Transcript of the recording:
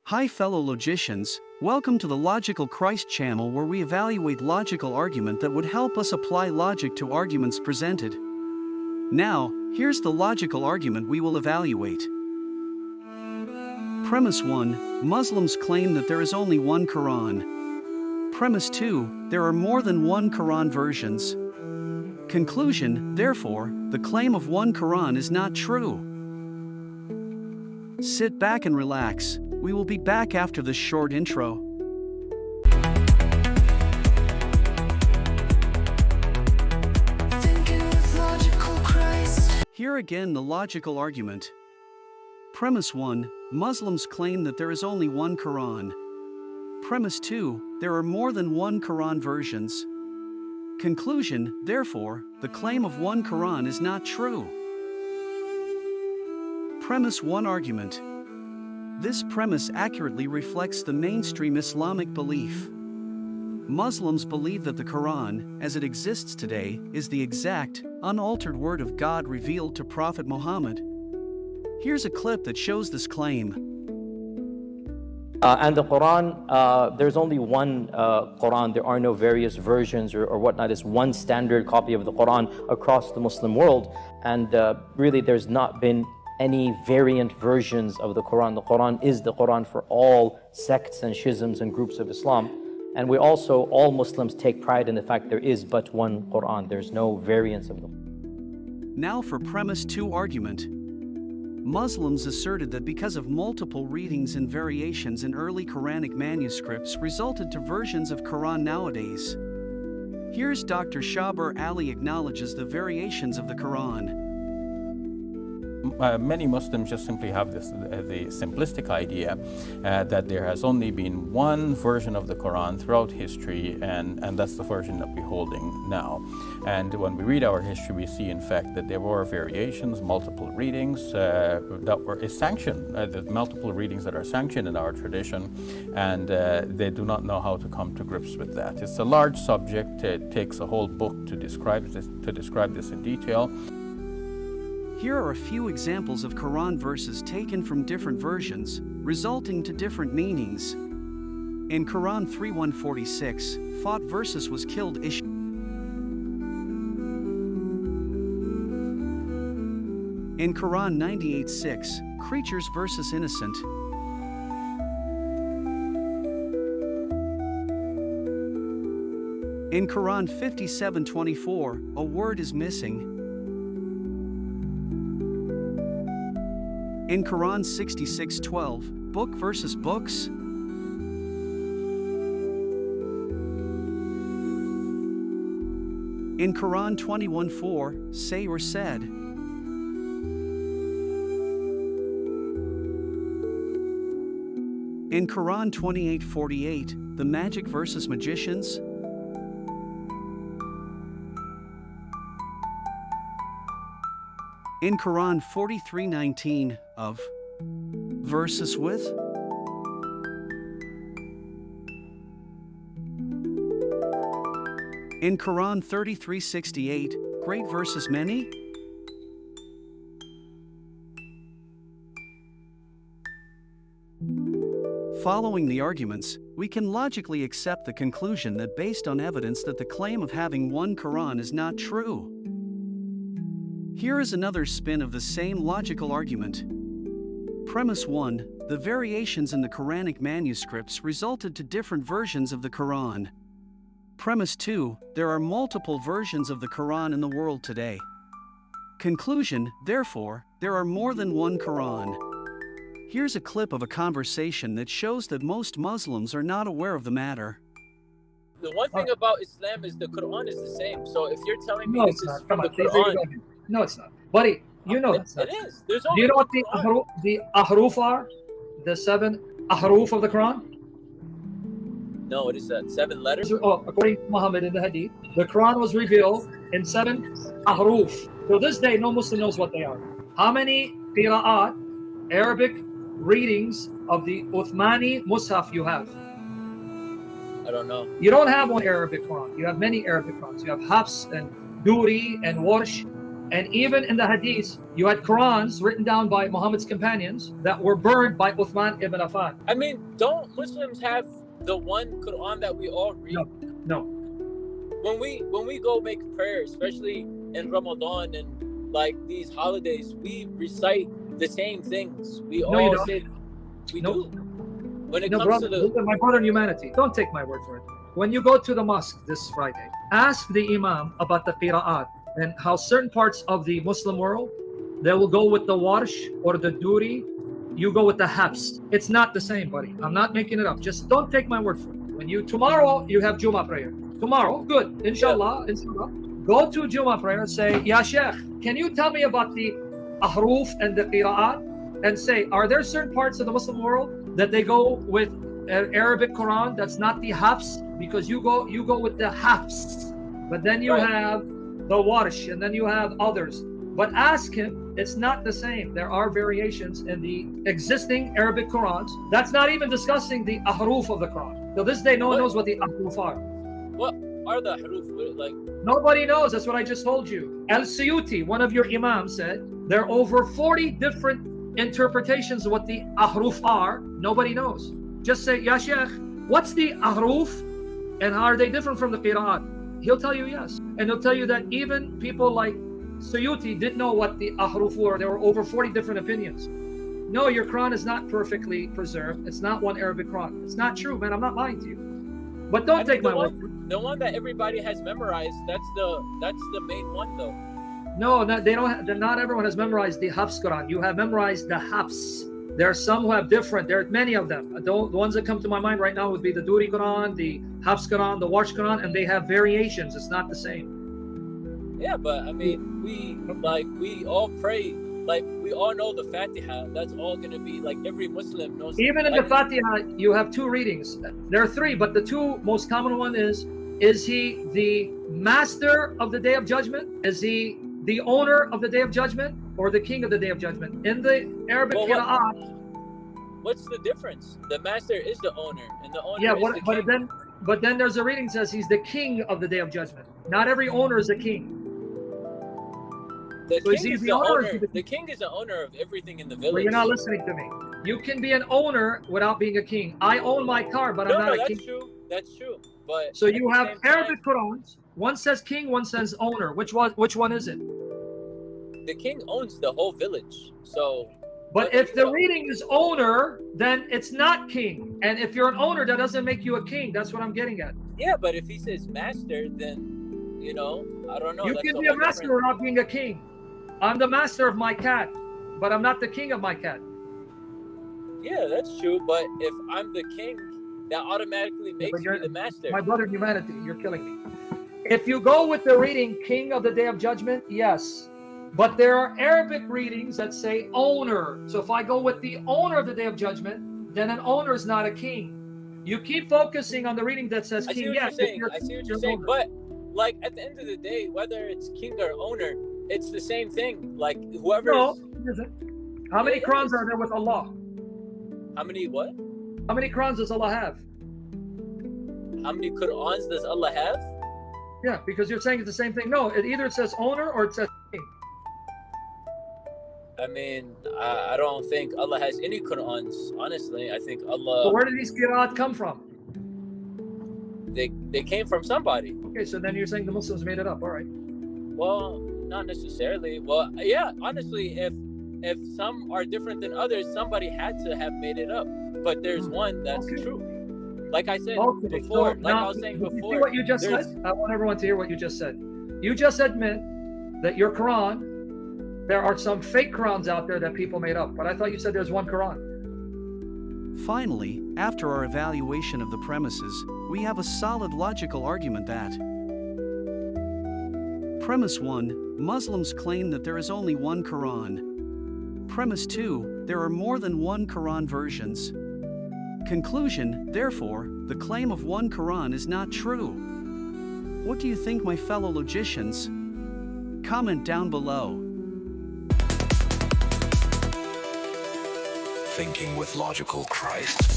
Hi fellow logicians, welcome to the Logical Christ channel where we evaluate logical argument that would help us apply logic to arguments presented. Now, here's the logical argument we will evaluate. Premise 1, Muslims claim that there is only one Quran. Premise 2, there are more than one Quran versions. Conclusion, therefore, the claim of one Quran is not true. Sit back and relax. We will be back after this short intro. Thinking with logical Christ. Here again the logical argument. Premise 1, Muslims claim that there is only one Quran. Premise 2, there are more than one Quran versions. Conclusion, therefore, the claim of one Quran is not true. Premise 1 argument. This premise accurately reflects the mainstream Islamic belief. Muslims believe that the Quran, as it exists today, is the exact, unaltered word of God revealed to Prophet Muhammad. Here's a clip that shows this claim. And the Quran, there's only one Quran. There are no various versions or whatnot. It's one standard copy of the Quran across the Muslim world. And really, there's not been any variant versions of the Quran. The Quran is the Quran for all sects and schisms and groups of Islam. And we also, all Muslims take pride in the fact there is but one Quran. There's no variants of them. Now for premise 2 argument. Muslims asserted that because of multiple readings and variations in early Quranic manuscripts resulted to versions of Quran nowadays. Here's Dr. Shabar Ali acknowledges the variations of the Quran. Many Muslims just simply have the simplistic idea that there has only been one version of the Quran throughout history, and that's the version that we're holding now. And when we read our history, we see in fact that there were variations, multiple readings that were sanctioned, the multiple readings that are sanctioned in our tradition, and they do not know how to come to grips with that. It's a large subject. It takes a whole book to describe this in detail. Here are a few examples of Quran verses taken from different versions, resulting to different meanings. In Quran 3:146, fought versus was killed ish. In Quran 98:6, creatures versus innocent. In Quran 57:24, a word is missing. In Quran 66:12, book versus books. In Quran 21:4, say or said. In Quran 28:48, the magic versus magicians. In Quran 43:19, of versus with. In Quran 33:68, great versus many. Following the arguments, we can logically accept the conclusion that based on evidence that the claim of having one Quran is not true. Here is another spin of the same logical argument. Premise 1, the variations in the Quranic manuscripts resulted to different versions of the Quran. Premise 2, there are multiple versions of the Quran in the world today. Conclusion, therefore, there are more than one Quran. Here's a clip of a conversation that shows that most Muslims are not aware of the matter. The one thing about Islam is the Quran is the same. So if you're telling me No, this it's is not. from Come the on, Quran, no, it's not. Buddy, you know that's not. it is. There's Do only you know what one Quran. the ahruf are? The 7 ahruf of the Quran? No, what is that? 7 letters? Oh, according to Muhammad in the Hadith, the Quran was revealed in 7 ahruf. To this day, no Muslim knows what they are. How many qira'at, Arabic readings of the Uthmani Mus'haf you have? I don't know. You don't have one Arabic Quran. You have many Arabic Qurans. You have Hafs and Duri and Warsh. And even in the hadith, you had Qurans written down by Muhammad's companions that were burned by Uthman ibn Affan. I mean, don't Muslims have the one Quran that we all read? No. When we go make prayer, especially in Ramadan and like these holidays, we recite the same things. We No, you all don't. say we Nope. do. When it No, comes brother, to look at my brother in humanity. Don't take my word for it. When you go to the mosque this Friday, ask the imam about the qira'at and how certain parts of the Muslim world, they will go with the warsh or the duri. You go with the habs. It's not the same, buddy. I'm not making it up. Just don't take my word for it. When tomorrow you have Jummah prayer. Tomorrow, good. Inshallah. Go to Jummah prayer and say, Ya Sheikh, can you tell me about the ahruf and the qira'at? And say, are there certain parts of the Muslim world that they go with an Arabic Quran that's not the hafs? Because you go with the hafs, but then you have the warsh, and then you have others. But ask him, it's not the same. There are variations in the existing Arabic Qurans. That's not even discussing the ahruf of the Quran. To this day, no one knows what the ahruf are. what are the haruf like? Nobody knows. That's what I just told you. Al-Suyuti, one of your imams, said there are over 40 different interpretations of what the ahruf are. Nobody knows. Just say, Ya Sheikh, what's the ahruf and how are they different from the qira'at? He'll tell you yes. And he'll tell you that even people like Suyuti didn't know what the ahruf were. There were over 40 different opinions. No, your Quran is not perfectly preserved. It's not one Arabic Quran. It's not true, man. I'm not lying to you. But don't take my word. The one that everybody has memorized, that's the main one though. No, they don't. Not everyone has memorized the Hafs Quran. You have memorized the Hafs. There are some who have different. There are many of them. The ones that come to my mind right now would be the Duri Quran, the Hafs Quran, the Warsh Quran, and they have variations. It's not the same. Yeah, but I mean, we all pray. Like we all know the Fatiha. That's all gonna be like every Muslim knows. Even in the Fatiha, you have two readings. There are three, but the two most common one is he the master of the Day of Judgment? Is he the owner of the Day of Judgment or the king of the Day of Judgment? In the Arabic qira'at, what's the difference? The master is the owner, and the owner is the king. But then there's a reading that says he's the king of the Day of Judgment. Not every owner is a king. The king is the owner. The king is the owner of everything in the village. Well, you're not listening to me. You can be an owner without being a king. I own my car, but I'm not a king. That's true. That's true. But so you have Arabic Qurans. One says king, one says owner. Which one is it? The king owns the whole village. So. But if the reading is owner, then it's not king. And if you're an owner, that doesn't make you a king. That's what I'm getting at. Yeah, but if he says master, then I don't know. You can be a master without being a king. I'm the master of my cat, but I'm not the king of my cat. Yeah, that's true. But if I'm the king, that automatically makes me the master. My brother in humanity, you're killing me. If you go with the reading king of the Day of Judgment, yes. But there are Arabic readings that say owner. So if I go with the owner of the Day of Judgment, then an owner is not a king. You keep focusing on the reading that says king. Yes, I see what you're saying. But like at the end of the day, whether it's king or owner, it's the same thing. Like whoever. No, it isn't. How many Qurans are there with Allah? How many what? How many Qurans does Allah have? How many Qurans does Allah have? Yeah, because you're saying it's the same thing. No, it says owner or it says king. I mean, I don't think Allah has any Qurans. Honestly, I think Allah. So where did these qira'at come from? They came from somebody. Okay, so then you're saying the Muslims made it up. All right. Well, not necessarily. Well, yeah, honestly, if some are different than others, somebody had to have made it up. But there's one that's true. Like I said before, I was saying before. See what you just said? I want everyone to hear what you just said. You just admit that your Quran, there are some fake Qurans out there that people made up. But I thought you said there's one Quran. Finally, after our evaluation of the premises, we have a solid logical argument that Premise 1, Muslims claim that there is only one Quran. Premise 2, there are more than one Quran versions. Conclusion, therefore, the claim of one Quran is not true. What do you think, my fellow logicians? Comment down below. Thinking with Logical Christ.